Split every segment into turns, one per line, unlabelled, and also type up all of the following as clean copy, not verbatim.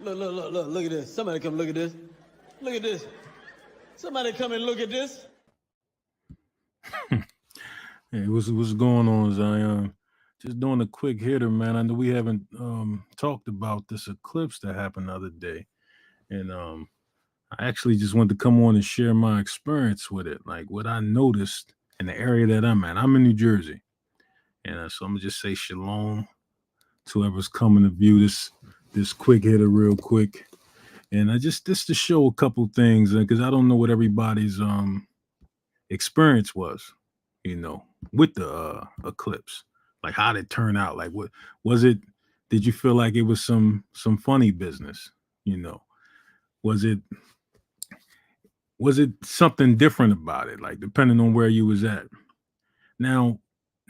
Look at this. Somebody come look at this. Look at this. Somebody come and look at this.
Hey, what's going on, Zion? Just doing a quick hitter, man. I know we haven't talked about this eclipse that happened the other day, and I actually just wanted to come on and share my experience with it, like what I noticed in the area that I'm at. I'm in New Jersey, and so I'm gonna just say shalom to whoever's coming to view this quick hitter real quick. And I just to show a couple things because I don't know what everybody's experience was, with the eclipse. Like how did it turn out? Like what was it? Did you feel like it was some funny business? Was it something different about it? Like depending on where you was at. Now,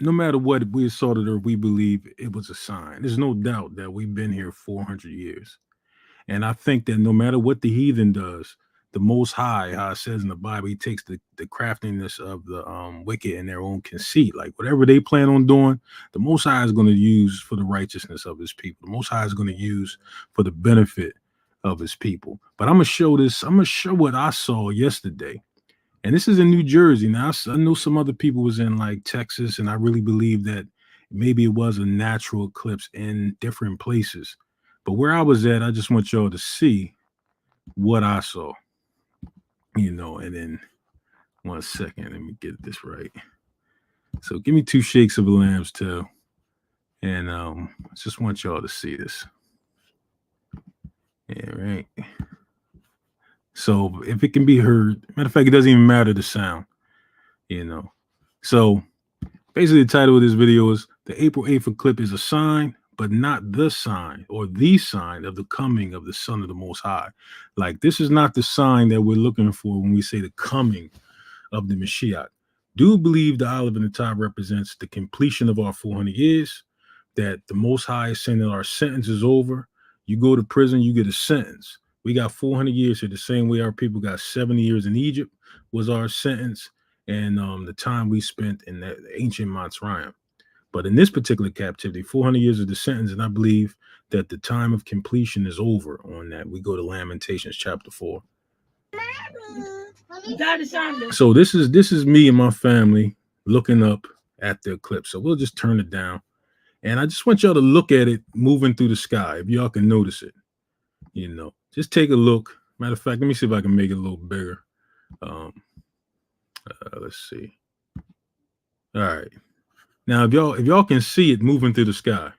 no matter what we saw it or we believe it was a sign, there's no doubt that we've been here 400 years. And I think that no matter what the heathen does, the Most High, how it says in the Bible, he takes the craftiness of the wicked in their own conceit. Like whatever they plan on doing, the Most High is going to use for the righteousness of his people. The Most High is going to use for the benefit of his people. But I'm going to show this. I'm going to show what I saw yesterday. And this is in New Jersey. Now, I know some other people was in like Texas, and I really believe that maybe it was a natural eclipse in different places. But where I was at, I just want y'all to see what I saw, and then 1 second, let me get this right. So give me 2 shakes of a lamb's tail, and I just want y'all to see this. Yeah, right. So if it can be heard, matter of fact, it doesn't even matter the sound, So basically the title of this video is The April 8th Eclipse is a Sign, but not the sign or the sign of the coming of the Son of the Most High. Like this is not the sign that we're looking for when we say the coming of the Mashyach. Do believe the olive in the top represents the completion of our 400 years, that the Most High is saying that our sentence is over. You go to prison, you get a sentence. We got 400 years here, the same way our people got 70 years in Egypt was our sentence, and the time we spent in that ancient Mitzrayim. But in this particular captivity, 400 years of the sentence, and I believe that the time of completion is over on that. We go to Lamentations chapter 4. So this is me and my family looking up at the eclipse. So we'll just turn it down. And I just want y'all to look at it moving through the sky. If y'all can notice it, just take a look. Matter of fact, let me see if I can make it a little bigger. Let's see. All right. Now, if y'all can see it moving through the sky,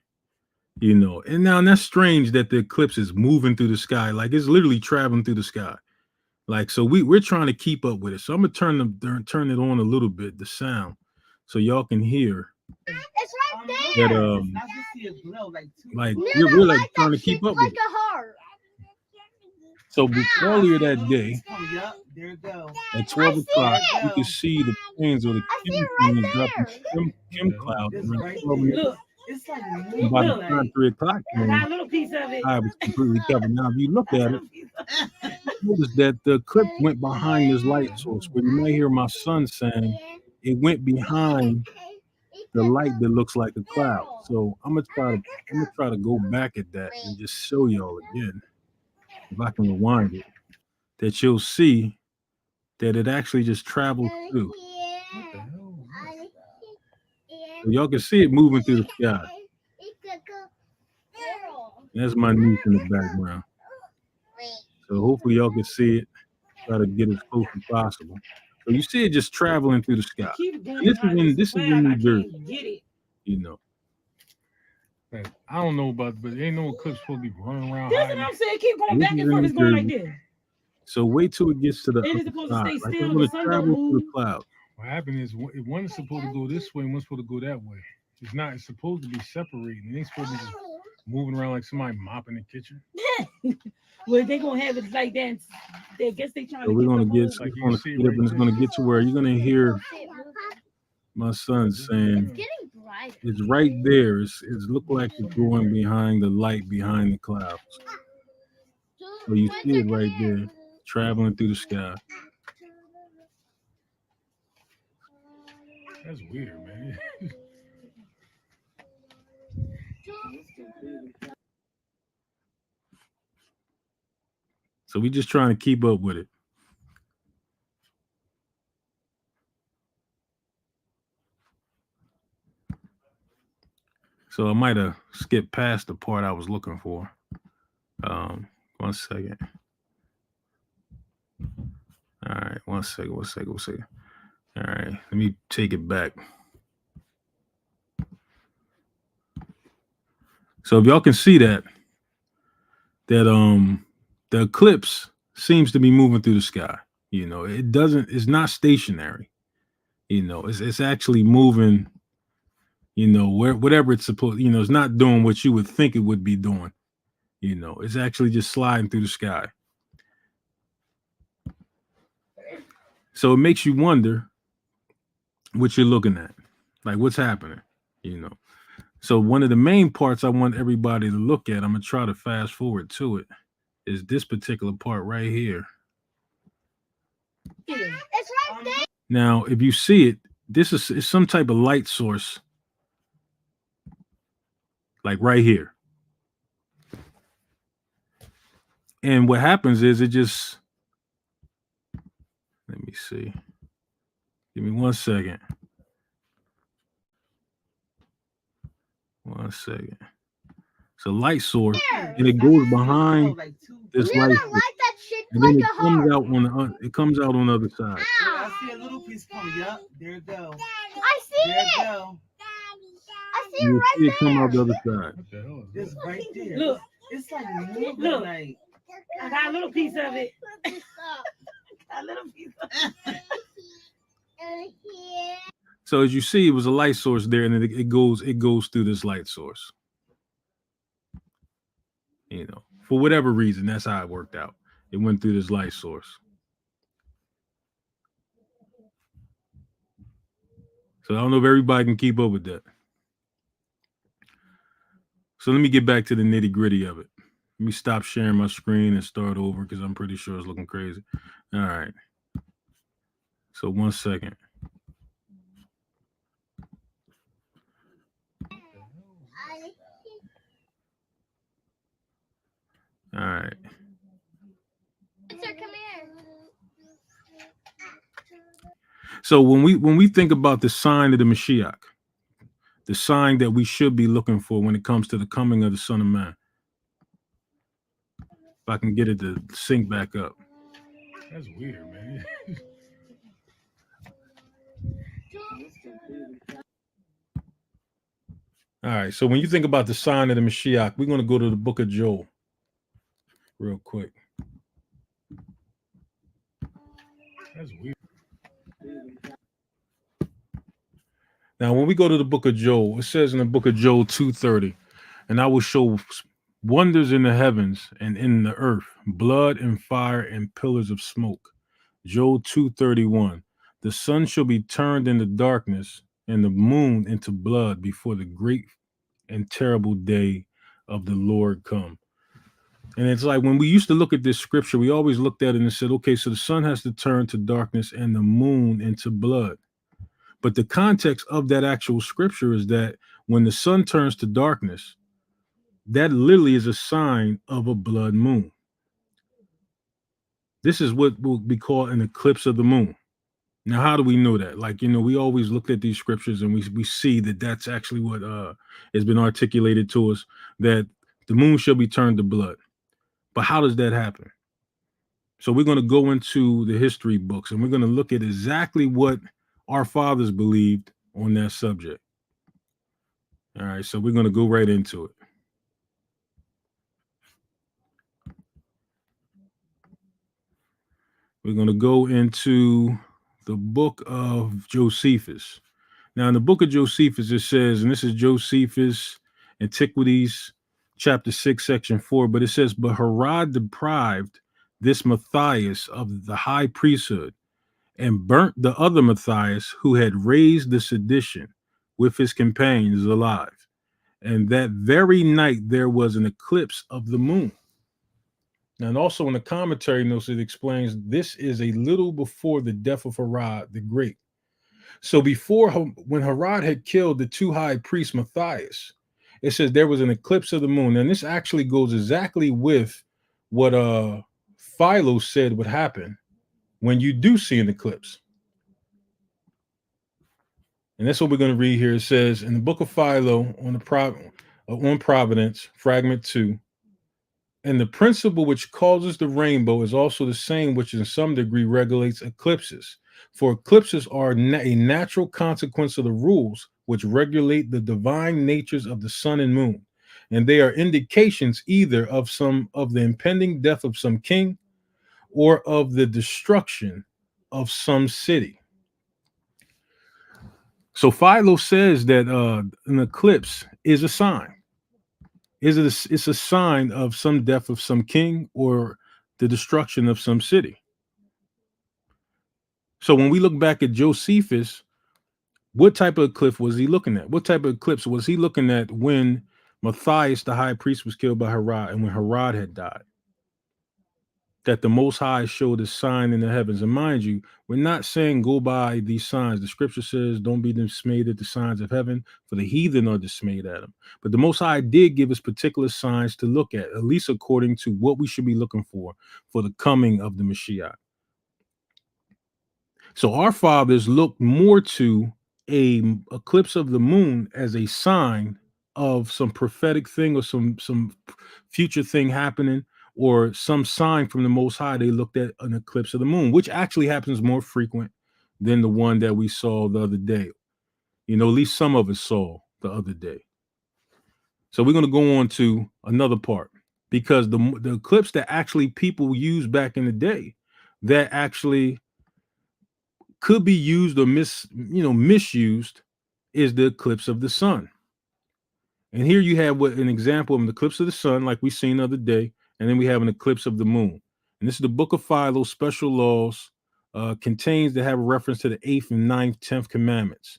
and now that's strange that the eclipse is moving through the sky. Like it's literally traveling through the sky. Like, so we're trying to keep up with it. So I'm gonna turn it on a little bit, the sound, so y'all can hear.
It's right there.
That like we're like trying to keep up with it. So earlier that day, at 12 o'clock, you can see the planes or the Kim cloud.
Look, it's like
by the time 3 o'clock came, I was completely covered. Now, if you look at it, notice that the eclipse went behind this light source. Where you may hear my son saying it went behind the light that looks like a cloud. So I'm gonna try to go back at that and just show y'all again, if I can rewind it, that you'll see that it actually just traveled through. So y'all can see it moving through the sky. That's my niece in the background. So hopefully y'all can see it. Try to get as close as possible. So you see it just traveling through the sky. And this is in New Jersey. I don't know about, but ain't no eclipse supposed to be running around.
That's what I'm saying. Keep going back and forth. It's going like this.
So wait till it gets to the
It is supposed to stay
like
still.
it's going to travel through the cloud. What happened is one's supposed to go this way and one's supposed to go that way. It's not. It's supposed to be separating. It ain't supposed to be just moving around like somebody mopping the kitchen.
Well, they gonna have it like that. I guess they trying to.
We're gonna get. Like it's gonna get to where you're gonna hear my son saying, "It's right there. It's look like it's going behind the light behind the clouds." So you see it right there, traveling through the sky. That's weird, man. So we just trying to keep up with it. So I might have skipped past the part I was looking for. 1 second. All right, 1 second. All right, let me take it back. So if y'all can see that the eclipse seems to be moving through the sky. You know, it's not stationary. You know, it's actually moving, you know, whatever it's supposed, you know, it's not doing what you would think it would be doing. You know, it's actually just sliding through the sky. So it makes you wonder what you're looking at, like what's happening, you know. So one of the main parts I want everybody to look at, I'm gonna try to fast forward to it, is this particular part right here.
It's right there.
Now, if you see it, this is some type of light source, like right here. And what happens is it just, let me see. Give me 1 second. 1 second. It's a light source, and it goes behind this light source,
that shit
and then it comes out on the other side.
I see a little piece coming. Yup, there it goes.
I see
There it
it.
go.
I see it
You
right
see it come
there.
out the other side.
What the hell is
It's
that?
right there.
Look.
It's like moving
Look.
like.
I got a little piece of it. A little piece of it.
So as you see, it was a light source there, and then it goes through this light source. You know, for whatever reason, that's how it worked out. It went through this light source. So I don't know if everybody can keep up with that. So let me get back to the nitty gritty of it. Let me stop sharing my screen and start over because I'm pretty sure it's looking crazy. All right. So 1 second. All right.
Sir, come here.
So when we think about the sign of the Mashyach, the sign that we should be looking for when it comes to the coming of the Son of Man, if I can get it to sync back up.
That's weird, man.
All right. So when you think about the sign of the Mashyach, we're going to go to the book of Joel real quick.
That's weird.
Now, when we go to the book of Joel, it says in the book of Joel 2:30, and I will show wonders in the heavens and in the earth, blood and fire and pillars of smoke. Joel 2:31, the sun shall be turned into darkness and the moon into blood before the great and terrible day of the Lord come. And it's like when we used to look at this scripture, we always looked at it and said, okay, so the sun has to turn to darkness and the moon into blood. But the context of that actual scripture is that when the sun turns to darkness, that literally is a sign of a blood moon. This is what will be called an eclipse of the moon. Now, how do we know that? Like, you know, we always looked at these scriptures and we see that that's actually what has been articulated to us, that the moon shall be turned to blood. But how does that happen? So we're going to go into the history books and we're going to look at exactly what our fathers believed on that subject. All right, so we're going to go right into it. We're going to go into the book of Josephus. Now, in the book of Josephus, it says, and this is Josephus, Antiquities, chapter 6, section 4, but it says, but Herod deprived this Matthias of the high priesthood and burnt the other Matthias who had raised the sedition with his companions alive. And that very night there was an eclipse of the moon. And also in the commentary notes, it explains this is a little before the death of Herod the Great. So before, when Herod had killed the two high priests Matthias, it says there was an eclipse of the moon. And this actually goes exactly with what Philo said would happen when you do see an eclipse. And that's what we're going to read here. It says in the book of Philo on Providence, fragment 2, and the principle which causes the rainbow is also the same which in some degree regulates eclipses. For eclipses are a natural consequence of the rules which regulate the divine natures of the sun and moon. And they are indications either of the impending death of some king or of the destruction of some city. So Philo says that an eclipse is a sign. It's a sign of some death of some king or the destruction of some city. So when we look back at Josephus, what type of eclipse was he looking at? What type of eclipse was he looking at when Matthias, the high priest, was killed by Herod and when Herod had died? That the Most High showed a sign in the heavens. And mind you, we're not saying go by these signs. The scripture says, don't be dismayed at the signs of heaven, for the heathen are dismayed at them. But the Most High did give us particular signs to look at least according to what we should be looking for the coming of the Mashyach. So our fathers looked more to a eclipse of the moon as a sign of some prophetic thing or some future thing happening, or some sign from the Most High. They looked at an eclipse of the moon, which actually happens more frequent than the one that we saw the other day. You know, at least some of us saw the other day. So we're going to go on to another part, because the eclipse that actually people used back in the day that actually could be used or misused is the eclipse of the sun. And here you have an example of an eclipse of the sun, like we seen the other day, and then we have an eclipse of the moon. And this is the book of Philo, special laws, contains to have a reference to the 8th and 9th, 10th commandments.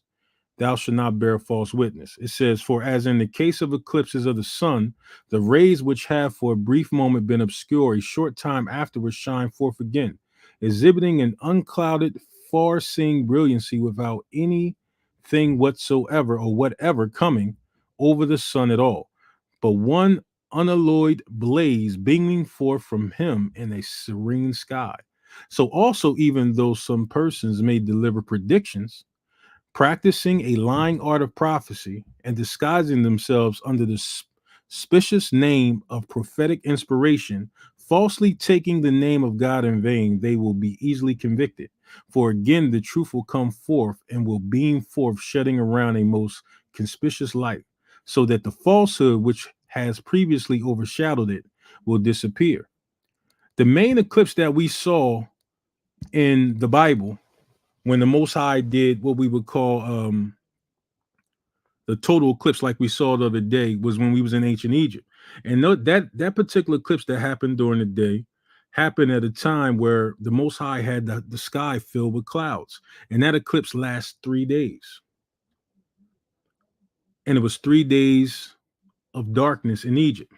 Thou shalt not bear false witness. It says, for as in the case of eclipses of the sun, the rays which have for a brief moment been obscure, a short time afterwards shine forth again, exhibiting an unclouded, far-seeing brilliancy without anything whatsoever or whatever coming over the sun at all, but one unalloyed blaze beaming forth from him in a serene sky. So also, even though some persons may deliver predictions, practicing a lying art of prophecy and disguising themselves under the suspicious name of prophetic inspiration, falsely taking the name of God in vain, they will be easily convicted. For again, the truth will come forth and will beam forth, shedding around a most conspicuous light, so that the falsehood which has previously overshadowed it will disappear. The main eclipse that we saw in the Bible, when the Most High did what we would call the total eclipse, like we saw the other day, was when we was in ancient Egypt. And that particular eclipse that happened during the day happened at a time where the Most High had the sky filled with clouds. And that eclipse lasts 3 days. And it was 3 days of darkness in Egypt.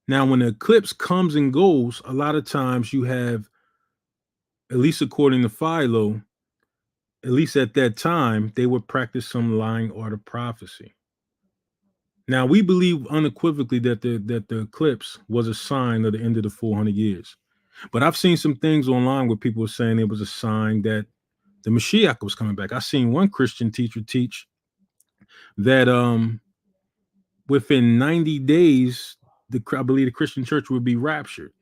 Now, when the eclipse comes and goes, a lot of times you have, at least according to Philo, at least at that time, they would practice some lying art of prophecy. Now, we believe unequivocally that the eclipse was a sign of the end of the 400 years. But I've seen some things online where people were saying it was a sign that the Mashyach was coming back. I seen one Christian teacher teach that within 90 days, I believe the Christian church would be raptured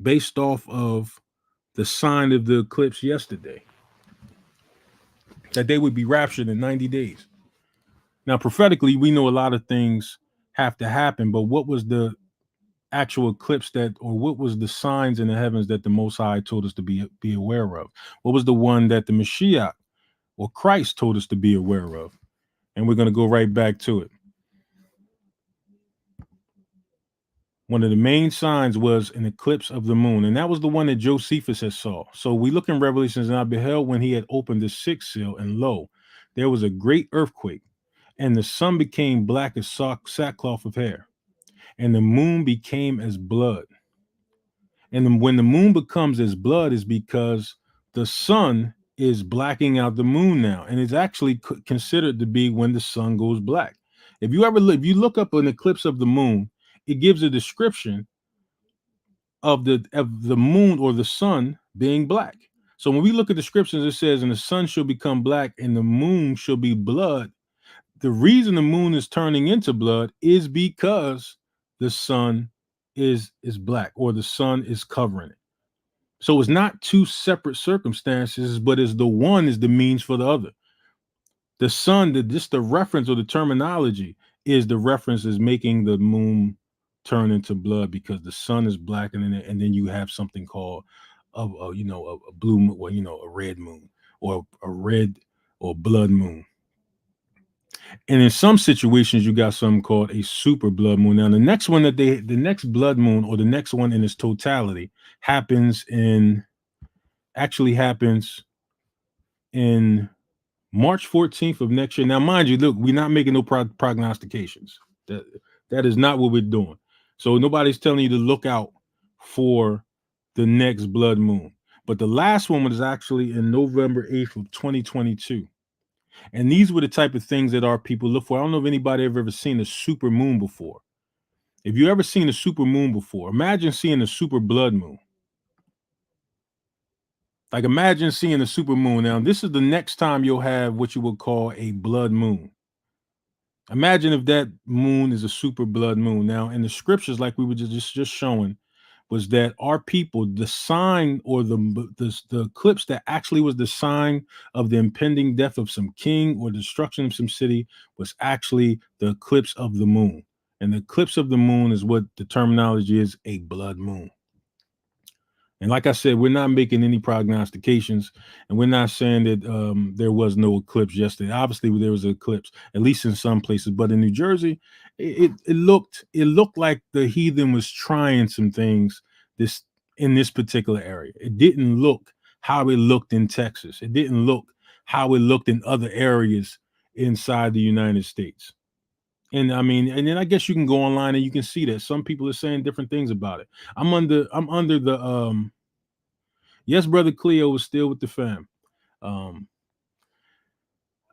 based off of the sign of the eclipse yesterday, that they would be raptured in 90 days. Now, prophetically, we know a lot of things have to happen, but what was the actual eclipse or what was the signs in the heavens that the Most High told us to be aware of? What was the one that the Mashyach or Christ told us to be aware of? And we're going to go right back to it. One of the main signs was an eclipse of the moon, and that was the one that Josephus had saw. So we look in Revelations, and I beheld when he had opened the 6th seal, and lo, there was a great earthquake, and the sun became black as sackcloth of hair, and the moon became as blood. And when the moon becomes as blood is because the sun is blacking out the moon now, and it's actually considered to be when the sun goes black. If you look up an eclipse of the moon, it gives a description of the moon or the sun being black. So when we look at the scriptures, it says, and the sun shall become black and the moon shall be blood. The reason the moon is turning into blood is because the sun is black, or the sun is covering it. So it's not two separate circumstances, but it's the one is the means for the other. The sun, just the reference or the terminology is the reference is making the moon turn into blood because the sun is blackening it, and then you have something called a blue moon, or a red moon, or a red or blood moon. And in some situations, you got something called a super blood moon. Now, the next blood moon, or the next one in its totality, happens in March 14th of next year. Now, mind you, look, we're not making no prognostications. That is not what we're doing. So nobody's telling you to look out for the next blood moon. But the last one was actually in November 8th of 2022. And these were the type of things that our people look for. I don't know if anybody ever seen a super moon before. If you ever seen a super moon before, imagine seeing a super blood moon. Like, imagine seeing a super moon. Now, this is the next time you'll have what you would call a blood moon. Imagine if that moon is a super blood moon. Now, in the scriptures, like we were just showing, was that our people, the sign, or the eclipse that actually was the sign of the impending death of some king or destruction of some city, was actually the eclipse of the moon. And the eclipse of the moon is what the terminology is, a blood moon. And like I said, we're not making any prognostications, and we're not saying that there was no eclipse yesterday. Obviously, there was an eclipse, at least in some places. But in New Jersey, it looked like the heathen was trying some things in this particular area. It didn't look how it looked in Texas. It didn't look how it looked in other areas inside the United States. And I mean, and then I guess you can go online and you can see that some people are saying different things about it. I'm under the yes, brother Cleo is still with the fam. I'm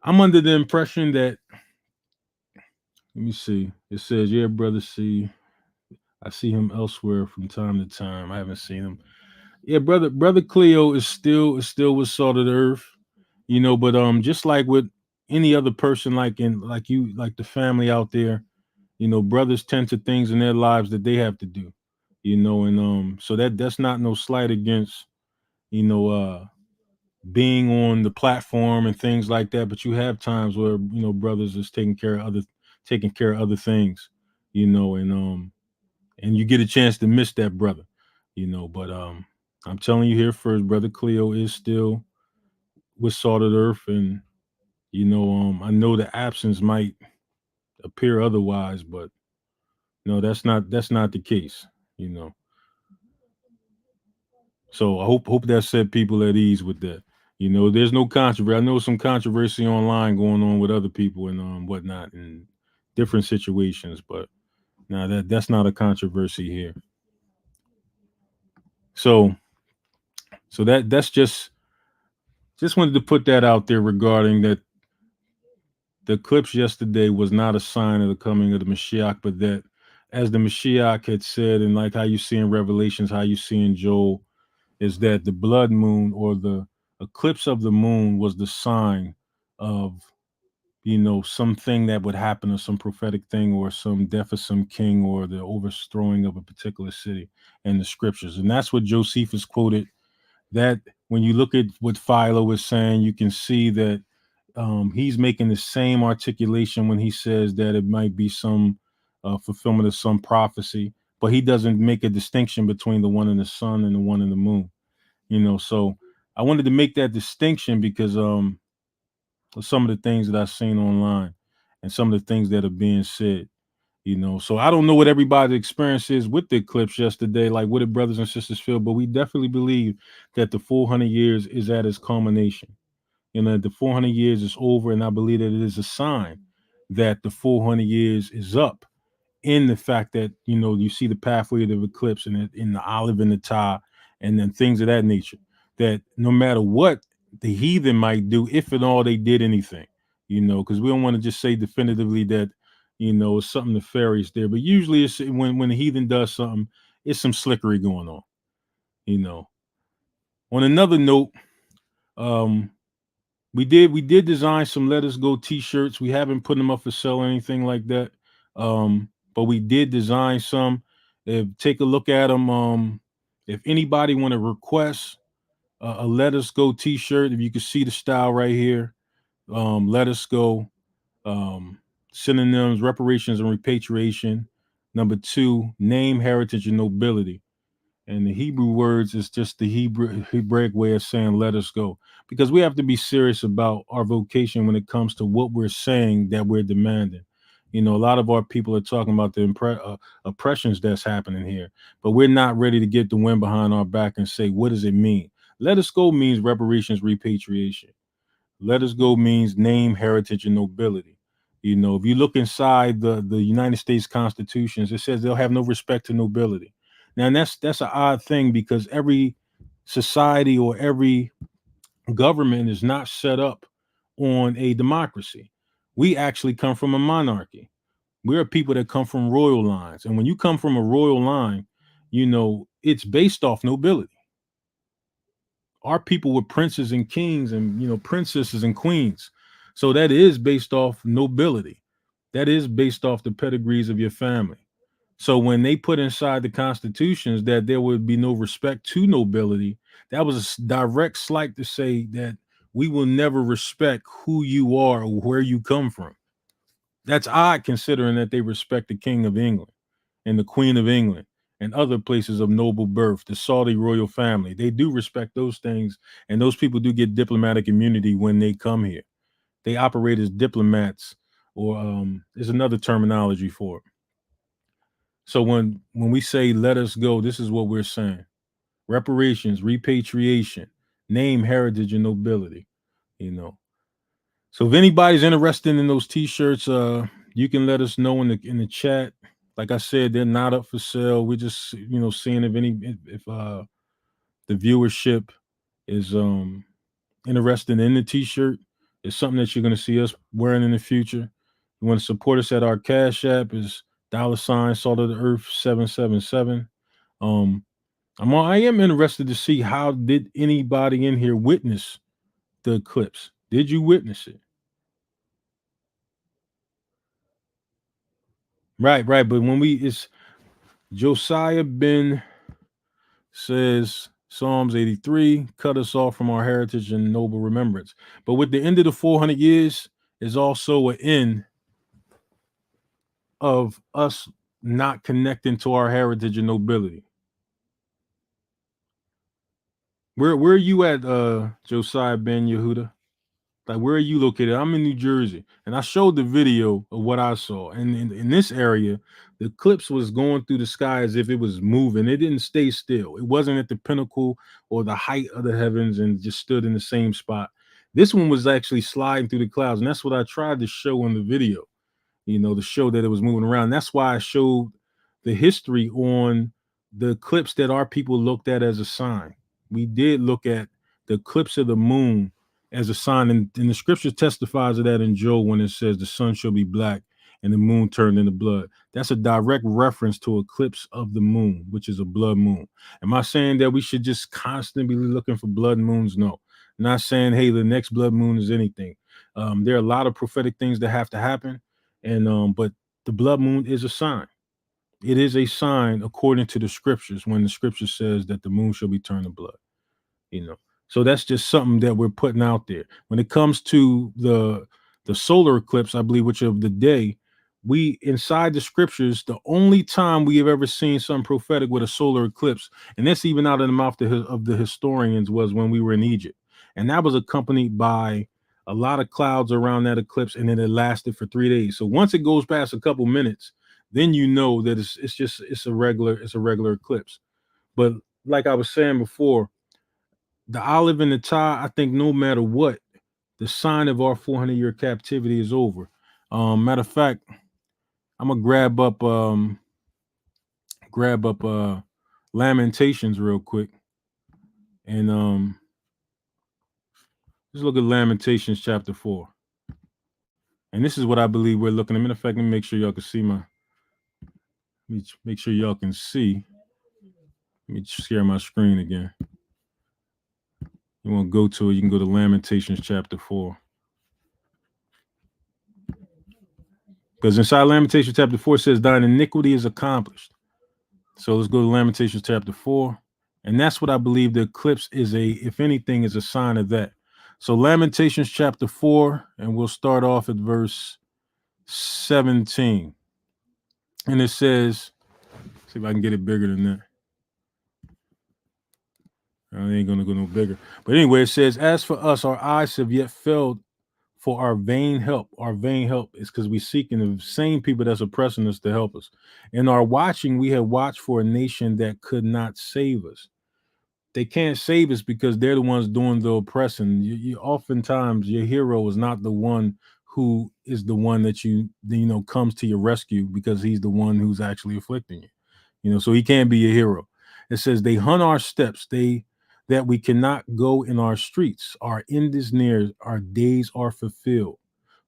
under the impression that, let me see. It says, yeah, brother C. I see him elsewhere from time to time. I haven't seen him. Yeah, brother Cleo is still with Salt of the Earth, but just like with any other person, like the family out there, brothers tend to things in their lives that they have to do, and so that's not no slight against, being on the platform and things like that. But you have times where, brothers is taking care of other things, and you get a chance to miss that brother, but I'm telling you here first, brother Cleo is still with Salt of the Earth, and I know the absence might appear otherwise, but no, that's not the case, So I hope that set people at ease with that. There's no controversy. I know some controversy online going on with other people and whatnot in different situations, but now that's not a controversy here. So that's just wanted to put that out there regarding that. The eclipse yesterday was not a sign of the coming of the Mashyach, but that, as the Mashyach had said, and like how you see in Revelations, how you see in Joel, is that the blood moon, or the eclipse of the moon, was the sign of, something that would happen, or some prophetic thing, or some death of some king, or the overthrowing of a particular city in the scriptures. And that's what Josephus quoted. That when you look at what Philo was saying, you can see that he's making the same articulation when he says that it might be some fulfillment of some prophecy, but he doesn't make a distinction between the one in the sun and the one in the moon. So I wanted to make that distinction because of some of the things that I've seen online and some of the things that are being said. So I don't know what everybody's experience is with the eclipse yesterday, like what did brothers and sisters feel, but we definitely believe that the 400 years is at its culmination. The 400 years is over, and I believe that it is a sign that the 400 years is up, in the fact that, you see the pathway of the eclipse and in the olive and the tie, and then things of that nature, that no matter what the heathen might do, if at all they did anything, because we don't want to just say definitively that, it's something nefarious there, but usually it's when the heathen does something, it's some slickery going on. On another note, we did design some Let Us Go t-shirts. We haven't put them up for sale or anything like that. But we did design some. Take a look at them. If anybody want to request a Let Us Go t-shirt, if you can see the style right here, Let Us Go, synonyms, reparations and repatriation. Number 2, name, heritage, and nobility. And the Hebrew words is just the Hebraic way of saying let us go, because we have to be serious about our vocation when it comes to what we're saying that we're demanding. A lot of our people are talking about the oppressions that's happening here, but we're not ready to get the wind behind our back and say, what does it mean? Let us go means reparations, repatriation. Let us go means name, heritage, and nobility. If you look inside the United States Constitutions, it says they'll have no respect to nobility. Now, that's an odd thing, because every society or every government is not set up on a democracy. We actually come from a monarchy. We're people that come from royal lines. And when you come from a royal line, it's based off nobility. Our people were princes and kings and, princesses and queens. So that is based off nobility. That is based off the pedigrees of your family. So when they put inside the constitutions that there would be no respect to nobility, that was a direct slight to say that we will never respect who you are or where you come from. That's odd, considering that they respect the King of England and the Queen of England and other places of noble birth, the Saudi royal family. They do respect those things, and those people do get diplomatic immunity when they come here. They operate as diplomats, or there's another terminology for it. So when we say let us go, this is what we're saying: reparations, repatriation, name, heritage, and nobility. So if anybody's interested in those t-shirts, you can let us know in the chat. Like I said, they're not up for sale. We're just seeing if the viewership is interested in the t-shirt. It's something that you're going to see us wearing in the future. You want to support us at our Cash App is $ Salt of the Earth 777. I am interested to see, how did anybody in here witness the eclipse? Did you witness it? Right. But when it's Josiah Ben says Psalms 83, cut us off from our heritage and noble remembrance. But with the end of the 400 years is also an end of us not connecting to our heritage and nobility. Where are you at, Josiah Ben Yehuda? Like, where are you located? I'm in New Jersey, and I showed the video of what I saw. And in this area, the eclipse was going through the sky as if it was moving. It didn't stay still. It wasn't at the pinnacle or the height of the heavens and just stood in the same spot. This one was actually sliding through the clouds, and that's what I tried to show in the video, to show that it was moving around. That's why I showed the history on the eclipse that our people looked at as a sign. We did look at the eclipse of the moon as a sign, and the scripture testifies of that in Job when it says the sun shall be black and the moon turned into blood. That's a direct reference to eclipse of the moon, which is a blood moon. Am I saying that we should just constantly be looking for blood moons? No. I'm not saying, hey, the next blood moon is anything. There are a lot of prophetic things that have to happen, and but the blood moon is a sign. It is a sign according to the scriptures, when the scripture says that the moon shall be turned to blood. So that's just something that we're putting out there. When it comes to the solar eclipse, I believe, which of the day, we inside the scriptures, the only time we have ever seen something prophetic with a solar eclipse, and that's even out of the mouth of the historians, was when we were in Egypt, and that was accompanied by a lot of clouds around that eclipse, and then it lasted for 3 days. So once it goes past a couple minutes, then you know that it's a regular eclipse. But like I was saying before, the olive and the tie, I think no matter what, the sign of our 400-year captivity is over. Matter of fact, I'm gonna grab up Lamentations real quick, and let's look at Lamentations chapter 4. And this is what I believe we're looking at. Matter of fact, let me make sure y'all can see let me make sure y'all can see. Let me share my screen again. You want to go to it, you can go to Lamentations chapter 4. Because inside Lamentations chapter 4 says, thine iniquity is accomplished. So let's go to Lamentations chapter 4. And that's what I believe the eclipse is if anything, is a sign of that. So Lamentations chapter 4, and we'll start off at verse 17. And it says, see if I can get it bigger than that. I ain't going to go no bigger. But anyway, it says, as for us, our eyes have yet failed for our vain help. Our vain help is because we seeking the same people that's oppressing us to help us. In our watching, we have watched for a nation that could not save us. They can't save us because they're the ones doing the oppressing. Oftentimes your hero is not the one who is the one that comes to your rescue, because he's the one who's actually afflicting you. So he can't be a hero. It says they hunt our steps, that we cannot go in our streets. Our end is near, our days are fulfilled,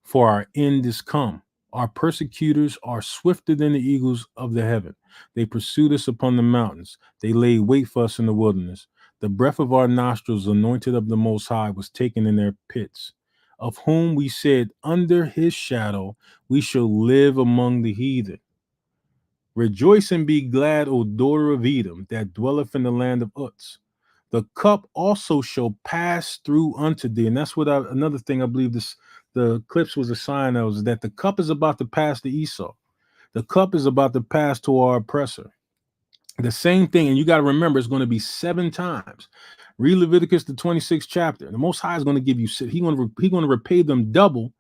for our end is come. Our persecutors are swifter than the eagles of the heaven. They pursued us upon the mountains. They laid wait for us in the wilderness. The breath of our nostrils, anointed of the Most High, was taken in their pits, of whom we said, under his shadow we shall live among the heathen. Rejoice and be glad, O daughter of Edom, that dwelleth in the land of Uz. The cup also shall pass through unto thee. And that's what another thing I believe the eclipse was a sign of, is that the cup is about to pass to Esau. The cup is about to pass to our oppressor. The same thing, and you got to remember, it's going to be 7 times. Read Leviticus, the 26th chapter. The Most High is going to give you, he's going to repay them double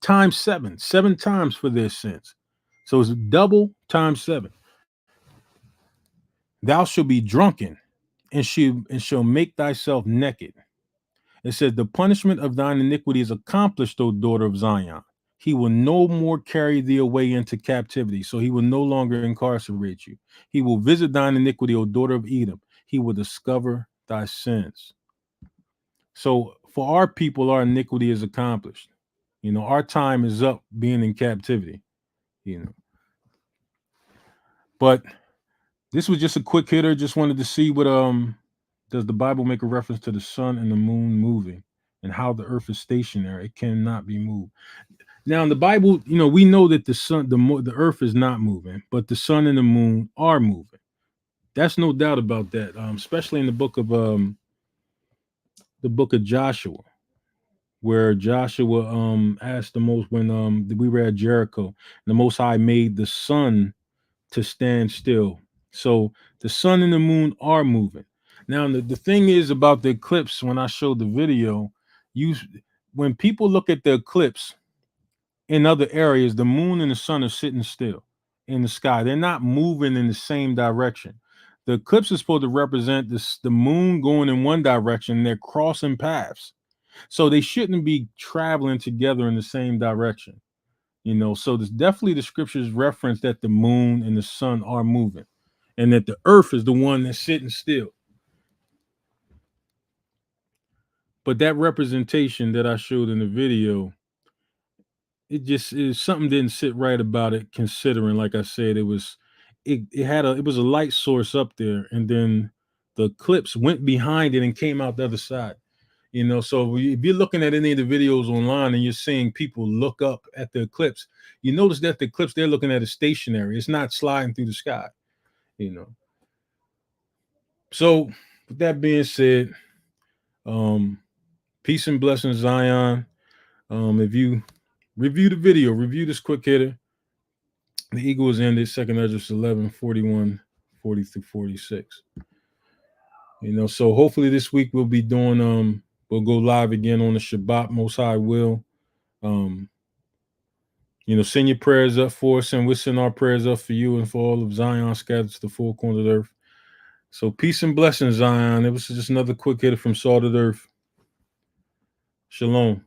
times 7 times for their sins. So it's double times 7. Thou shalt be drunken, and shall make thyself naked. It says, the punishment of thine iniquity is accomplished, O daughter of Zion. He will no more carry thee away into captivity. So he will no longer incarcerate you. He will visit thine iniquity, O daughter of Edom. He will discover thy sins. So for our people, our iniquity is accomplished. Our time is up being in captivity. But this was just a quick hitter. Just wanted to see what does the Bible make a reference to the sun and the moon moving, and how the earth is stationary. It cannot be moved. Now in the Bible, we know that the earth is not moving, but the sun and the moon are moving. That's no doubt about that. Especially in the book of Joshua, where Joshua asked when we were at Jericho, the Most High made the sun to stand still. So the sun and the moon are moving. Now, the thing is about the eclipse, when I showed the video, when people look at the eclipse in other areas, the moon and the sun are sitting still in the sky. They're not moving in the same direction. The eclipse is supposed to represent the moon going in one direction. They're crossing paths. So they shouldn't be traveling together in the same direction. So there's definitely the scriptures reference that the moon and the sun are moving, and that the earth is the one that's sitting still. But that representation that I showed in the video, it just is something didn't sit right about it, considering, like I said, it was a light source up there, and then the eclipse went behind it and came out the other side. So if you're looking at any of the videos online and you're seeing people look up at the eclipse, you notice that the eclipse they're looking at is stationary. It's not sliding through the sky, So with that being said, peace and blessings, Zion. If you review the video, review this quick hitter. The Eagles ended 2nd Ezra 11, 41, 40 through 46. So hopefully this week we'll be doing we'll go live again on the Shabbat, Most High will. Send your prayers up for us, and we'll send our prayers up for you and for all of Zion scattered to the four corners of the earth. So peace and blessings, Zion. It was just another quick hitter from Salt of the Earth. Shalom.